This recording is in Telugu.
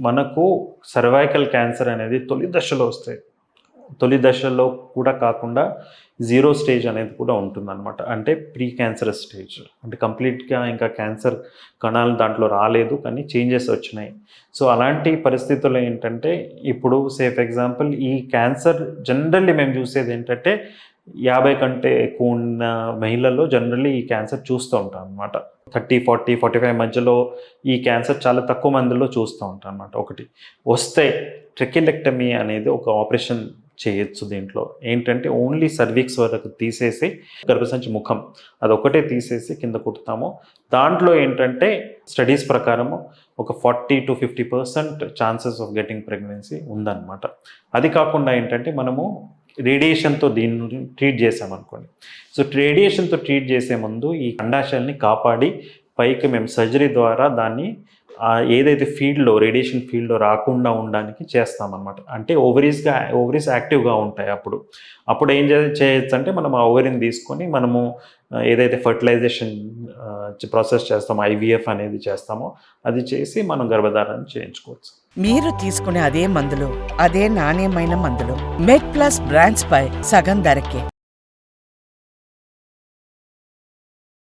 మనకు సర్వైకల్ క్యాన్సర్ అనేది తొలి దశలో వస్తాయి. తొలి దశలో కూడా కాకుండా 0 స్టేజ్ అనేది కూడా ఉంటుందన్నమాట. అంటే ప్రీ క్యాన్సరస్ స్టేజ్. అంటే కంప్లీట్‌గా ఇంకా క్యాన్సర్ కణాలు దాంట్లో రాలేదు, కానీ చేంజెస్ వచ్చినాయి. సో, అలాంటి పరిస్థితుల్లో ఏంటంటే, ఇప్పుడు ఫర్ ఎగ్జాంపుల్ ఈ క్యాన్సర్ జనరల్లీ మేము చూసేది ఏంటంటే 50 కంటే ఎక్కువ ఉన్న మహిళల్లో జనరల్లీ ఈ క్యాన్సర్ చూస్తూ ఉంటాం అనమాట. 30, 40, 45 మధ్యలో ఈ క్యాన్సర్ చాలా తక్కువ మందిలో చూస్తూ ఉంటాం అనమాట. ఒకటి వస్తే ట్రెకిలెక్టమీ అనేది ఒక ఆపరేషన్ చేయొచ్చు. దీంట్లో ఏంటంటే ఓన్లీ సర్వీక్స్ వరకు తీసేసి గర్భసంచి ముఖం అదొకటే తీసేసి కింద కుడతాము. దాంట్లో ఏంటంటే స్టడీస్ ప్రకారము ఒక 40-50% ఛాన్సెస్ ఆఫ్ గెటింగ్ ప్రెగ్నెన్సీ ఉందన్నమాట. అది కాకుండా ఏంటంటే మనము రేడియేషన్తో దీన్ని ట్రీట్ చేసామనుకోండి. సో, రేడియేషన్తో ట్రీట్ చేసే ముందు ఈ అండాశయాల్ని కాపాడి పైకి మేము సర్జరీ ద్వారా దాన్ని ఏదైతే ఫీల్డ్లో రేడియేషన్ ఫీల్డ్లో రాకుండా ఉండడానికి చేస్తామన్నమాట. అంటే ఓవరీస్ యాక్టివ్గా ఉంటాయి. అప్పుడు ఏం చేయొచ్చు అంటే మనం ఆ ఓవరీని తీసుకొని మనము ఏదైతే ఫర్టిలైజేషన్ ప్రాసెస్ చేస్తామో, IVF అనేది చేస్తామో అది చేసి మనం గర్భధారణ చేయించుకోవచ్చు. మీరు తీసుకునే అదే మందులు, అదే నాణ్యమైన మందులు మెడ్ ప్లస్ బ్రాండ్స్ పై సగం ధరకే.